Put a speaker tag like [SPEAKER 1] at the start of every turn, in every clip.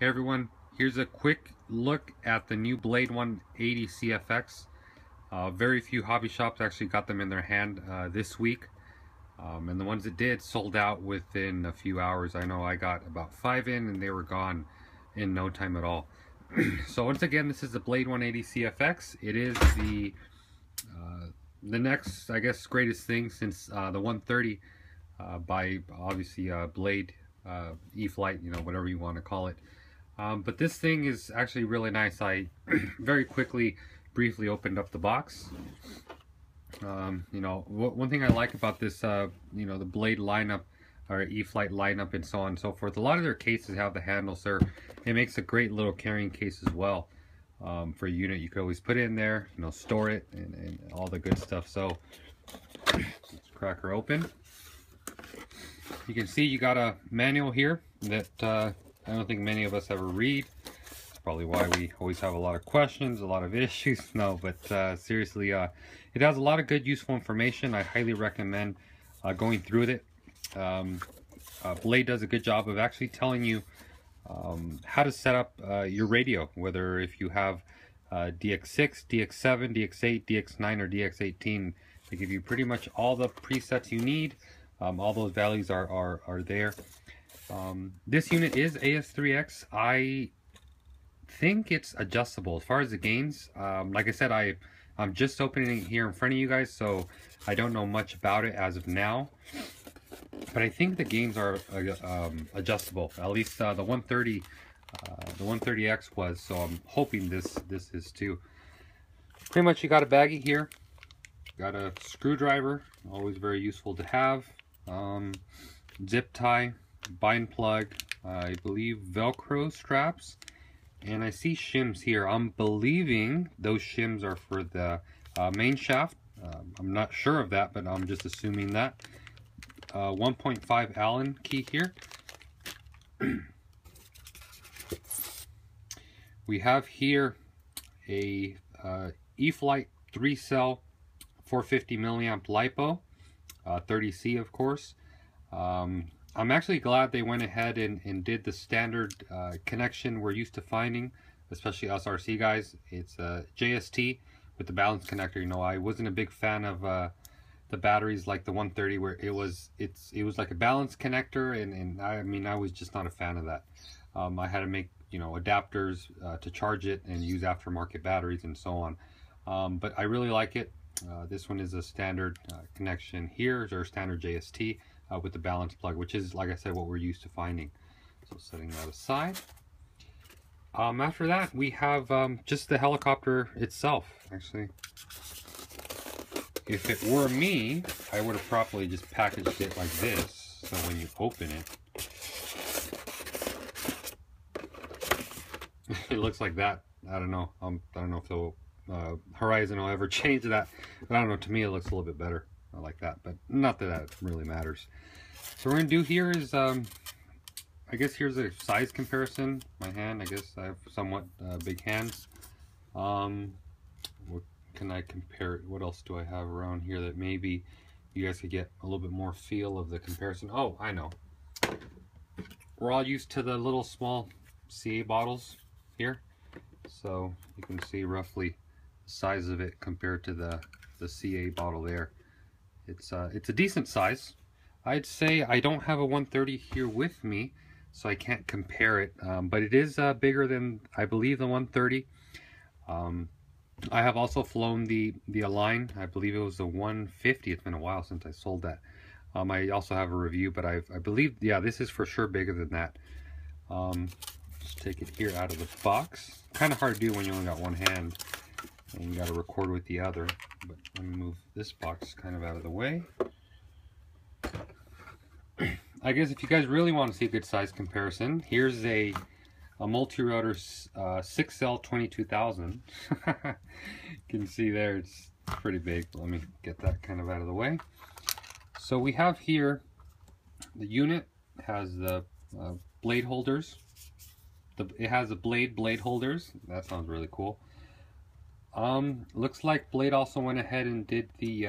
[SPEAKER 1] Hey everyone, here's a quick look at the new Blade 180 CFX. Very few hobby shops actually got them in their hand this week. And the ones that did sold out within a few hours. I know I got about 5 in and they were gone in no time at all. So once again, this is the Blade 180 CFX. It is the next, I guess, greatest thing since the 130 by obviously Blade E-flite, you know, whatever you want to call it. But this thing is actually really nice. I very quickly, briefly opened up the box. You know, one thing I like about this, you know, the Blade lineup or E-flite lineup and so on and so forth, a lot of their cases have the handles there. It makes a great little carrying case as well for a unit. You could always put it in there, you know, store it and all the good stuff. So let's crack her open. You can see you got a manual here that I don't think many of us ever read. That's probably why we always have a lot of questions, a lot of issues. No, but seriously, it has a lot of good, useful information. I highly recommend going through it. Blade does a good job of actually telling you how to set up your radio, whether if you have DX6, DX7, DX8, DX9, or DX18. They give you pretty much all the presets you need. All those values are there. This unit is AS3X. I think it's adjustable as far as the gains. Like I said, I'm just opening it here in front of you guys, so I don't know much about it as of now. But I think the gains are adjustable. At least the 130, the 130X was. So I'm hoping this is too. Pretty much, you got a baggie here. Got a screwdriver, always very useful to have. Zip tie, bind plug, I believe Velcro straps, and I see shims here. I'm believing those shims are for the main shaft. I'm not sure of that, but I'm just assuming that. 1.5 Allen key here. We have here a E-flite 3-cell 450 milliamp LiPo, 30C of course. I'm actually glad they went ahead and did the standard connection we're used to finding, especially us RC guys. It's a JST with the balance connector. You know, I wasn't a big fan of the batteries like the 130 where it was like a balance connector, and I mean, I was just not a fan of that. I had to make, you know, adapters to charge it and use aftermarket batteries and so on. But I really like it. This one is a standard connection here, or standard JST with the balance plug, which is, like I said, what we're used to finding. So setting that aside. After that, we have just the helicopter itself. Actually, if it were me, I would have probably just packaged it like this, so when you open it, it looks like that. I don't know. I don't know if they'll Horizon will ever change that, but I don't know, to me it looks a little bit better. I like that, but not that that really matters. So what we're gonna do here is I guess here's a size comparison. My hand, I guess I have somewhat big hands. What can I compare it? What else do I have around here that maybe you guys could get a little bit more feel of the comparison? Oh, I know, we're all used to the little small CA bottles here, so you can see roughly size of it compared to the CA bottle there. It's a decent size. I'd say I don't have a 130 here with me, so I can't compare it, but it is bigger than, I believe, the 130. I have also flown the Align. I believe it was the 150. It's been a while since I sold that. I also have a review, but I believe, yeah, this is for sure bigger than that. Just take it here out of the box. Kind of hard to do when you only got one hand and you got to record with the other, but let me move this box kind of out of the way. I guess if you guys really want to see a good size comparison, here's a multi-rotor 6L 22000. You can see there it's pretty big. Let me get that kind of out of the way. So we have here, the unit has the blade holders. It has the blade holders. That sounds really cool. Looks like Blade also went ahead and did the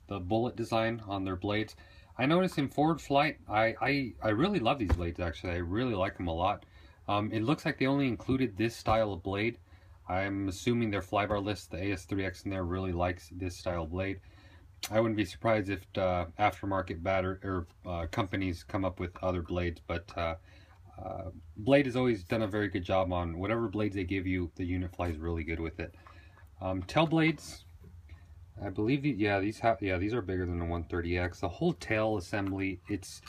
[SPEAKER 1] bullet design on their blades. I noticed in Forward Flight, I really love these blades actually. I really like them a lot. It looks like they only included this style of blade. I'm assuming their flybar list, the AS3X in there, really likes this style of blade. I wouldn't be surprised if aftermarket companies come up with other blades, but Blade has always done a very good job on whatever blades they give you. The unit flies really good with it. Tail blades, I believe these are bigger than the 130X. The whole tail assembly, it's,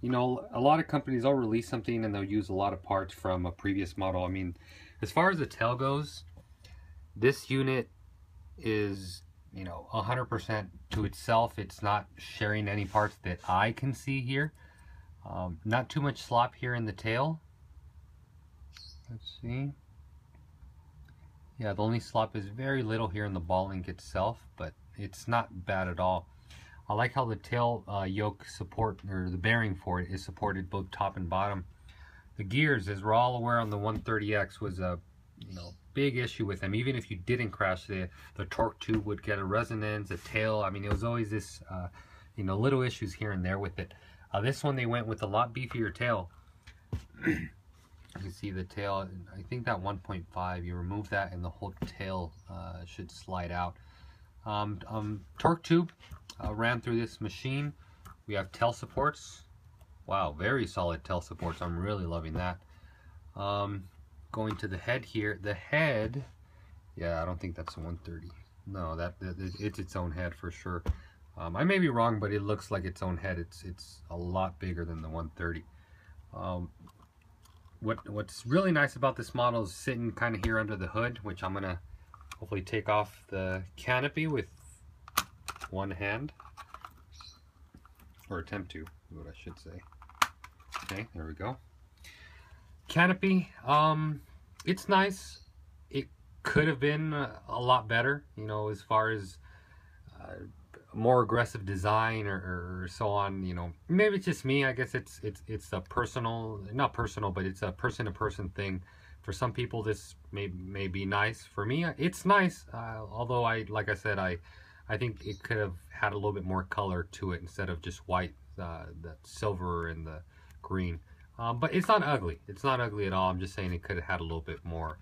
[SPEAKER 1] you know, a lot of companies, they'll release something and they'll use a lot of parts from a previous model. I mean, as far as the tail goes, this unit is, you know, 100% to itself. It's not sharing any parts that I can see here. Not too much slop here in the tail. Let's see. Yeah, the only slop is very little here in the ball link itself, but it's not bad at all. I like how the tail yoke support, or the bearing for it, is supported both top and bottom. The gears, as we're all aware on the 130X, was a, you know, big issue with them. Even if you didn't crash, the torque tube would get a resonance, a tail. I mean, it was always this, you know, little issues here and there with it. This one, they went with a lot beefier tail. You can see the tail, I think that 1.5, you remove that and the whole tail should slide out. Torque tube ran through this machine. We have tail supports. Wow, very solid tail supports. I'm really loving that. Going to the head here. The head, yeah, I don't think that's a 130. No, it's its own head for sure. I may be wrong, but it looks like its own head. It's a lot bigger than the 130. What's really nice about this model is sitting kind of here under the hood, which I'm gonna hopefully take off the canopy with one hand, or attempt to, is what I should say. Okay, there we go. Canopy, it's nice. It could have been a lot better, you know, as far as more aggressive design or so on, you know. Maybe it's just me. I guess it's a personal, not personal, but it's a person-to-person thing. For some people, this may be nice. For me, it's nice. Although like I said, I think it could have had a little bit more color to it instead of just white, the silver and the green. But it's not ugly. It's not ugly at all. I'm just saying it could have had a little bit more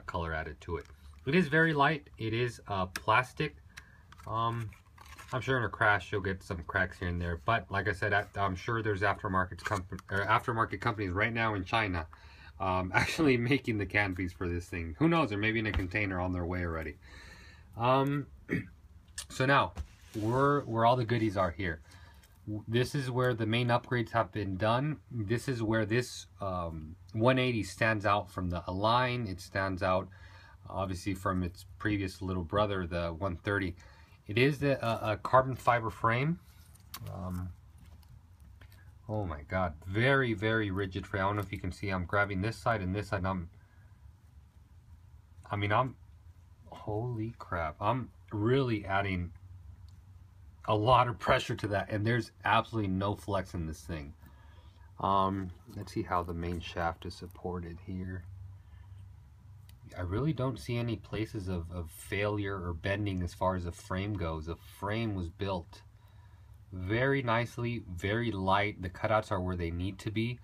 [SPEAKER 1] color added to it. It is very light. It is plastic. I'm sure in a crash you'll get some cracks here and there, but like I said, I'm sure there's aftermarket companies right now in China actually making the canopies for this thing. Who knows? They're maybe in a container on their way already. So now, where all the goodies are here. This is where the main upgrades have been done. This is where this 180 stands out from the Align. It stands out obviously from its previous little brother, the 130. It is a carbon fiber frame. Oh my god, very, very rigid frame. I don't know if you can see, I'm grabbing this side and this side. Holy crap. I'm really adding a lot of pressure to that, and there's absolutely no flex in this thing. Let's see how the main shaft is supported here. I really don't see any places of failure or bending as far as the frame goes. The frame was built very nicely, very light. The cutouts are where they need to be.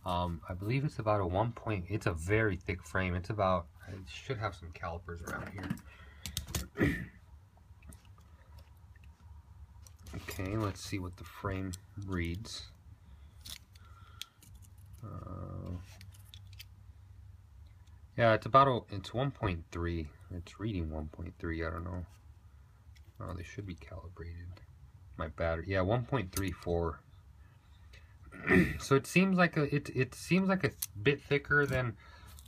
[SPEAKER 1] I believe it's about a it's a very thick frame. It's about, I should have some calipers around here. Okay, let's see what the frame reads. Yeah, it's 1.3. It's reading 1.3. I don't know. Oh, they should be calibrated. My battery, yeah, 1.34. So it seems like it seems like a bit thicker than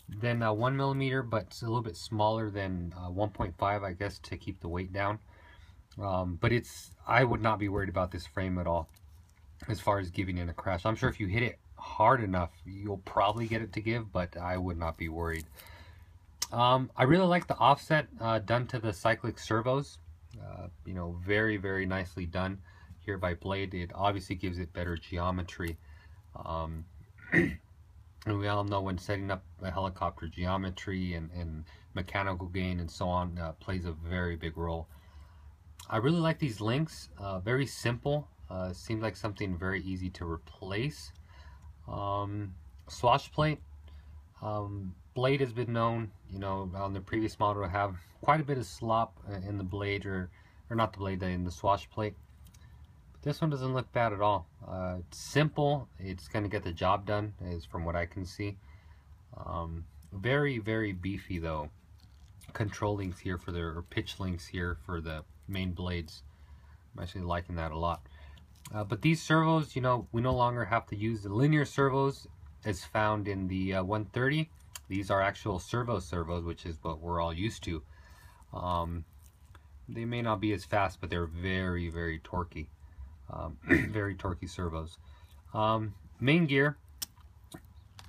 [SPEAKER 1] 1 millimeter, but it's a little bit smaller than 1.5, I guess, to keep the weight down. But I would not be worried about this frame at all as far as giving it a crash. I'm sure if you hit it hard enough, you'll probably get it to give, but I would not be worried. I really like the offset done to the cyclic servos. You know, very, very nicely done here by Blade. It obviously gives it better geometry. And we all know when setting up a helicopter, geometry and mechanical gain and so on plays a very big role. I really like these links. Very simple. Seems like something very easy to replace. Swash plate. Blade has been known, you know, on the previous model to have quite a bit of slop in the blade, or not the blade, in the swash plate. But this one doesn't look bad at all. It's simple. It's going to get the job done, is from what I can see. Very, very beefy though. Control links here for or pitch links here for the main blades. I'm actually liking that a lot. But these servos, you know, we no longer have to use the linear servos as found in the 130. These are actual servos, which is what we're all used to. They may not be as fast, but they're very, very torquey. Very torquey servos. Main gear,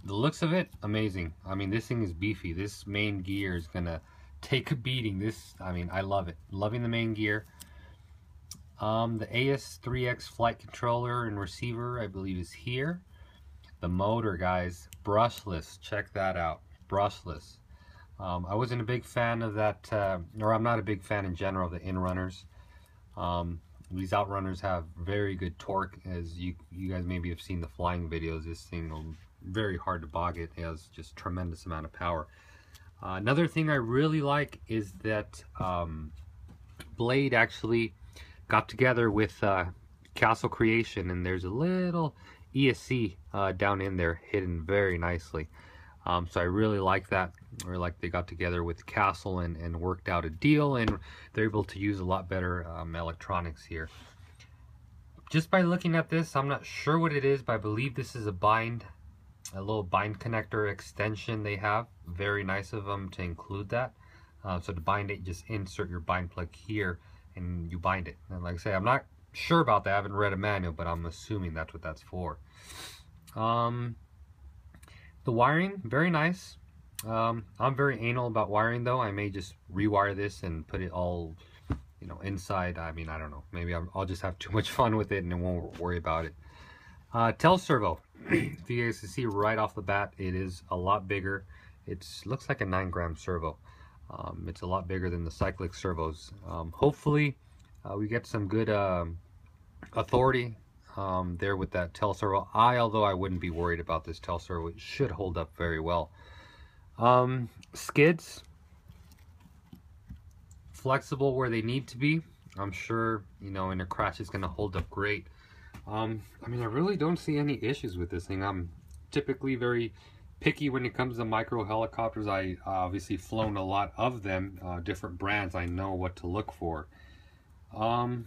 [SPEAKER 1] the looks of it, amazing. I mean, this thing is beefy. This main gear is gonna take a beating. I mean, I love it. Loving the main gear. The AS3X flight controller and receiver, I believe, is here. The motor, guys, brushless. Check that out, brushless. I wasn't a big fan of that, or I'm not a big fan in general of the Inrunners. These Outrunners have very good torque, as you guys maybe have seen the flying videos. This thing, very hard to bog it. It has just tremendous amount of power. Another thing I really like is that Blade actually got together with Castle Creation, and there's a little ESC down in there hidden very nicely. So I really like that. Or like they got together with Castle and worked out a deal, and they're able to use a lot better electronics here. Just by looking at this, I'm not sure what it is, but I believe this is a little bind connector extension they have. Very nice of them to include that. So to bind it, just insert your bind plug here and you bind it. And like I say, I'm not sure about that. I haven't read a manual, but I'm assuming that's what that's for. The wiring, very nice. I'm very anal about wiring though. I may just rewire this and put it all, you know, inside. I mean, I don't know. Maybe I'll just have too much fun with it and I won't worry about it. Tail servo. If you guys can see right off the bat, it is a lot bigger. It looks like a 9-gram servo. It's a lot bigger than the cyclic servos. Hopefully we get some good authority there with that tail servo. Although I wouldn't be worried about this tail servo, it should hold up very well. Skids, flexible where they need to be. I'm sure, you know, in a crash it's going to hold up great. I mean, I really don't see any issues with this thing. I'm typically very picky when it comes to micro helicopters. I obviously flown a lot of them, different brands. I know what to look for. You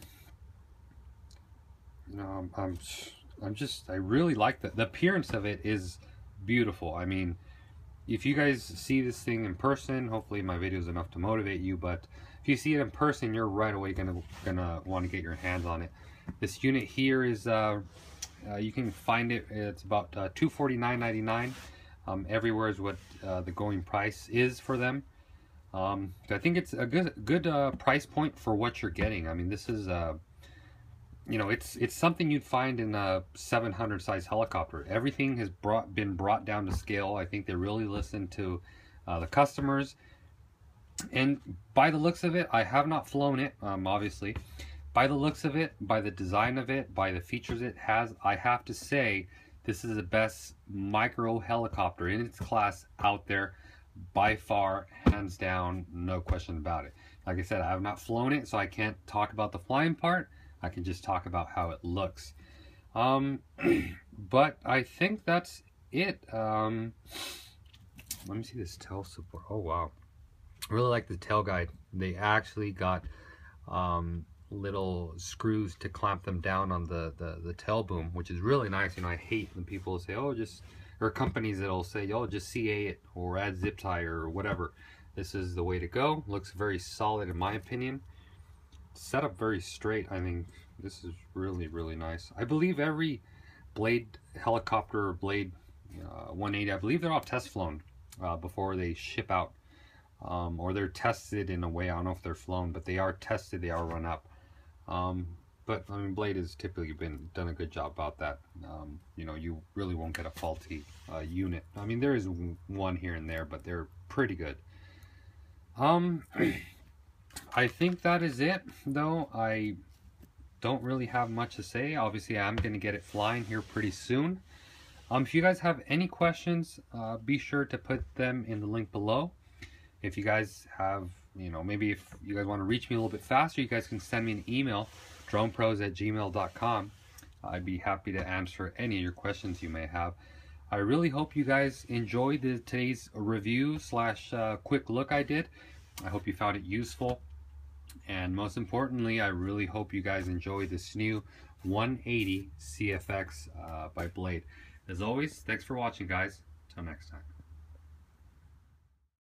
[SPEAKER 1] know, I really like the appearance of it is beautiful. I mean, if you guys see this thing in person, hopefully my video is enough to motivate you, but if you see it in person, you're right away gonna want to get your hands on it. This unit here is you can find it, it's about $249.99. Everywhere is what the going price is for them. I think it's a good price point for what you're getting. I mean, this is you know, it's something you'd find in a 700 size helicopter. Everything has been brought down to scale. I think they really listened to the customers, and by the looks of it, I have not flown it, obviously. By the looks of it, by the design of it, by the features it has, I have to say this is the best micro helicopter in its class out there, by far, hands down, no question about it. Like I said, I have not flown it, so I can't talk about the flying part. I can just talk about how it looks. But I think that's it. Let me see this tail support. Oh wow, I really like the tail guide. They actually got little screws to clamp them down on the tail boom, which is really nice. You know, I hate when people say, oh, or companies that'll say, oh, just CA it or add zip tie or whatever. This is the way to go. Looks very solid in my opinion. Set up very straight. I mean, this is really, really nice. I believe every Blade helicopter or Blade 180, I believe they're all test flown before they ship out, or they're tested in a way. I don't know if they're flown, but they are tested, they are run up. But I mean, Blade has typically done a good job about that. You know, you really won't get a faulty unit. I mean, there is one here and there, but they're pretty good. I think that is it, though. I don't really have much to say. Obviously, I'm going to get it flying here pretty soon. If you guys have any questions, be sure to put them in the link below. If you guys have, maybe if you guys want to reach me a little bit faster, you guys can send me an email, dronepros@gmail.com. I'd be happy to answer any of your questions you may have. I really hope you guys enjoyed today's review / quick look I did. I hope you found it useful. And most importantly, I really hope you guys enjoy this new 180 CFX by Blade. As always, thanks for watching, guys. Till next time.